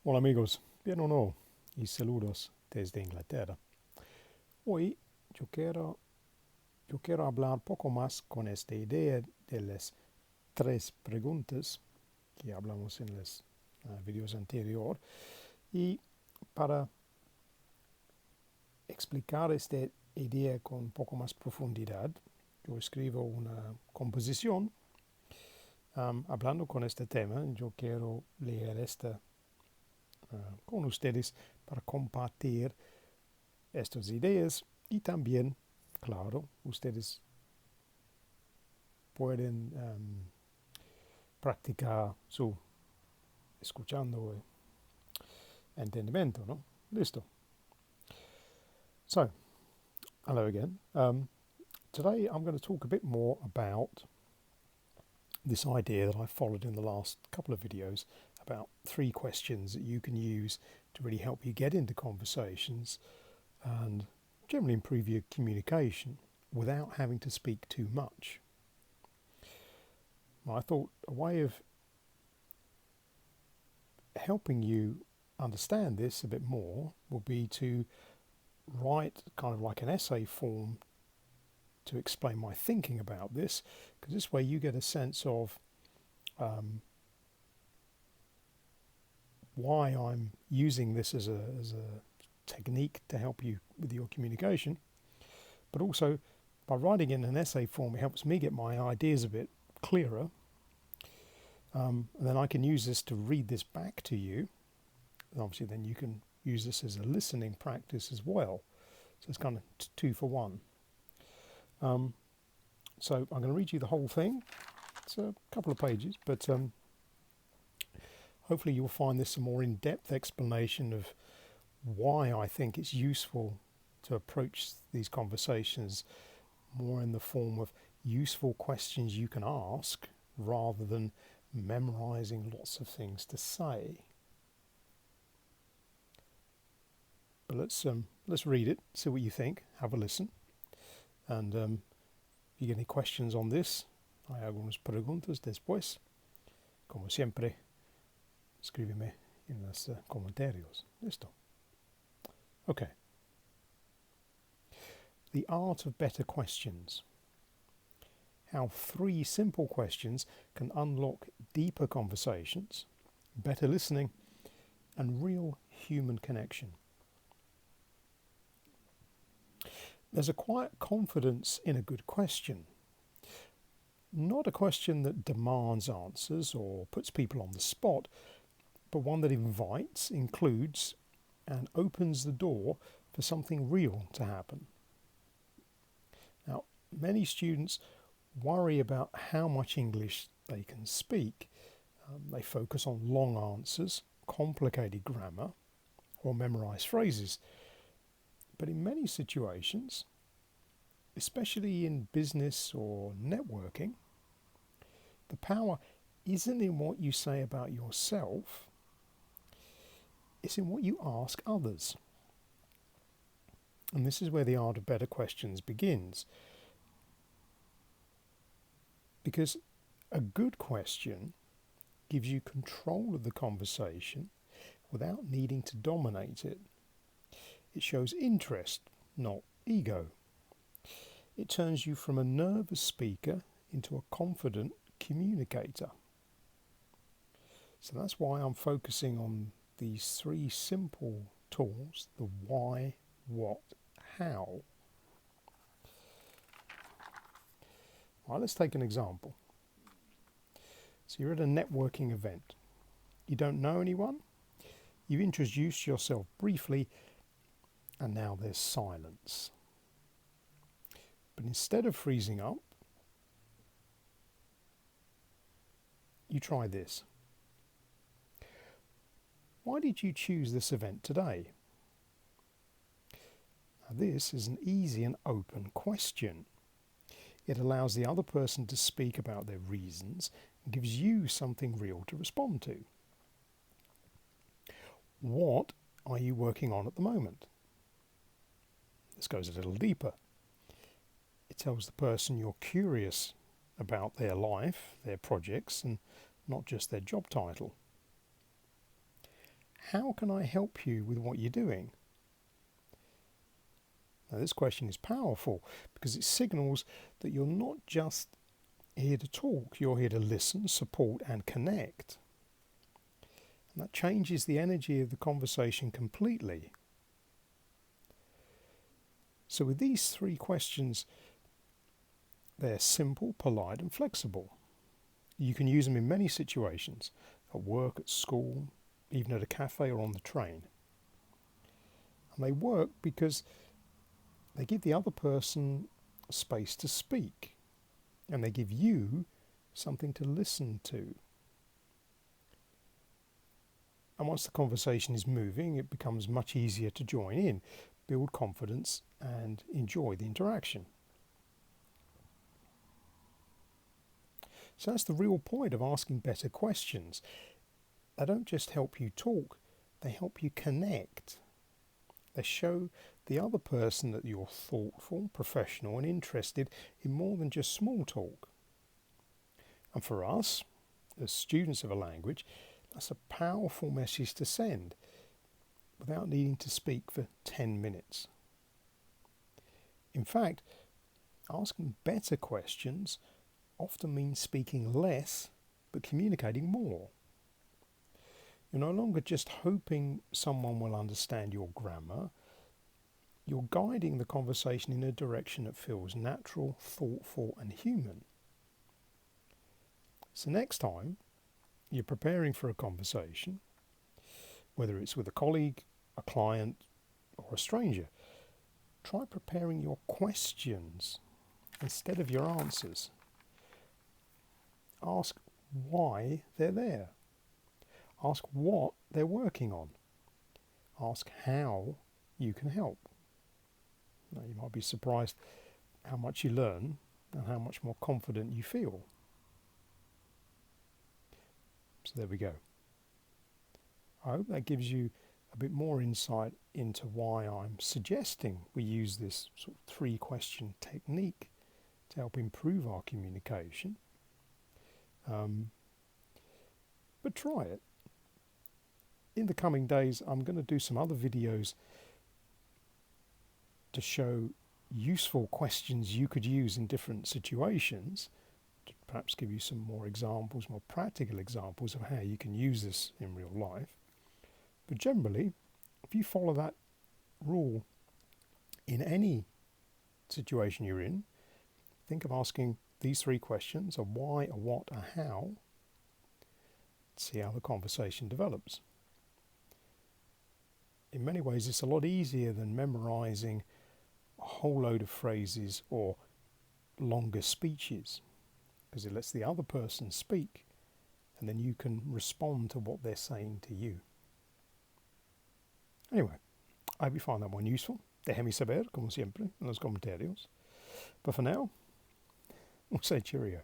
Hola amigos, bien o no, y saludos desde Inglaterra. Hoy yo quiero hablar poco más con esta idea de las tres preguntas que hablamos en los videos anteriores y para explicar esta idea con un poco más profundidad, yo escribo una composición hablando con este tema. Yo quiero leer esta con ustedes para compartir estas ideas y también, claro, ustedes pueden practicar su escuchando entendimiento, ¿no? Listo. So, hello again. Today I'm going to talk a bit more about this idea that I followed in the last couple of videos about 3 questions that you can use to really help you get into conversations and generally improve your communication without having to speak too much. I thought a way of helping you understand this a bit more would be to write kind of like an essay form to explain my thinking about this, because this way you get a sense of why I'm using this as a technique to help you with your communication, but also by writing in an essay form it helps me get my ideas a bit clearer, and then I can use this to read this back to you, and obviously then you can use this as a listening practice as well, so it's kind of 2 for 1. So I'm going to read you the whole thing. It's a couple of pages, but hopefully you'll find this a more in-depth explanation of why I think it's useful to approach these conversations more in the form of useful questions you can ask rather than memorizing lots of things to say. But let's read it, see what you think, have a listen, and if you get any questions on this, hay algunas preguntas después. Como siempre, escríbeme en los comentarios. Listo. Okay. The art of better questions. How 3 simple questions can unlock deeper conversations, better listening, and real human connection. There's a quiet confidence in a good question. Not a question that demands answers or puts people on the spot, but one that invites, includes, and opens the door for something real to happen. Now, many students worry about how much English they can speak. They focus on long answers, complicated grammar, or memorized phrases. But in many situations, especially in business or networking, the power isn't in what you say about yourself, it's in what you ask others. And this is where the art of better questions begins. Because a good question gives you control of the conversation without needing to dominate it. It shows interest, not ego. It turns you from a nervous speaker into a confident communicator. So that's why I'm focusing on these 3 simple tools: the why, what, how. Right, let's take an example. So you're at a networking event. You don't know anyone. You've introduced yourself briefly, and now there's silence. But instead of freezing up, you try this. Why did you choose this event today? Now this is an easy and open question. It allows the other person to speak about their reasons and gives you something real to respond to. What are you working on at the moment? This goes a little deeper. It tells the person you're curious about their life, their projects, and not just their job title. how can I help you with what you're doing? Now, this question is powerful because it signals that you're not just here to talk, you're here to listen, support, and connect. And that changes the energy of the conversation completely. So with these 3 questions, they're simple, polite, and flexible. You can use them in many situations, at work, at school, even at a cafe or on the train. And they work because they give the other person space to speak, and they give you something to listen to. And once the conversation is moving, it becomes much easier to join in, build confidence, and enjoy the interaction. So that's the real point of asking better questions. They don't just help you talk, they help you connect. They show the other person that you're thoughtful, professional, and interested in more than just small talk. And for us, as students of a language, that's a powerful message to send without needing to speak for 10 minutes. In fact, asking better questions often means speaking less but communicating more. You're no longer just hoping someone will understand your grammar. You're guiding the conversation in a direction that feels natural, thoughtful, and human. So next time you're preparing for a conversation, whether it's with a colleague, a client, or a stranger, try preparing your questions instead of your answers. Ask why they're there. Ask what they're working on. Ask how you can help. Now, you might be surprised how much you learn and how much more confident you feel. So there we go. I hope that gives you a bit more insight into why I'm suggesting we use this sort of 3-question technique to help improve our communication. But try it. In the coming days, I'm going to do some other videos to show useful questions you could use in different situations, to perhaps give you some more examples, more practical examples of how you can use this in real life. But generally, if you follow that rule in any situation you're in, think of asking these 3 questions: a why, a what, a how. See how the conversation develops. In many ways, it's a lot easier than memorizing a whole load of phrases or longer speeches, because it lets the other person speak and then you can respond to what they're saying to you. Anyway, I hope you find that one useful. Déjame saber, como siempre, en los comentarios. But for now, we'll say cheerio.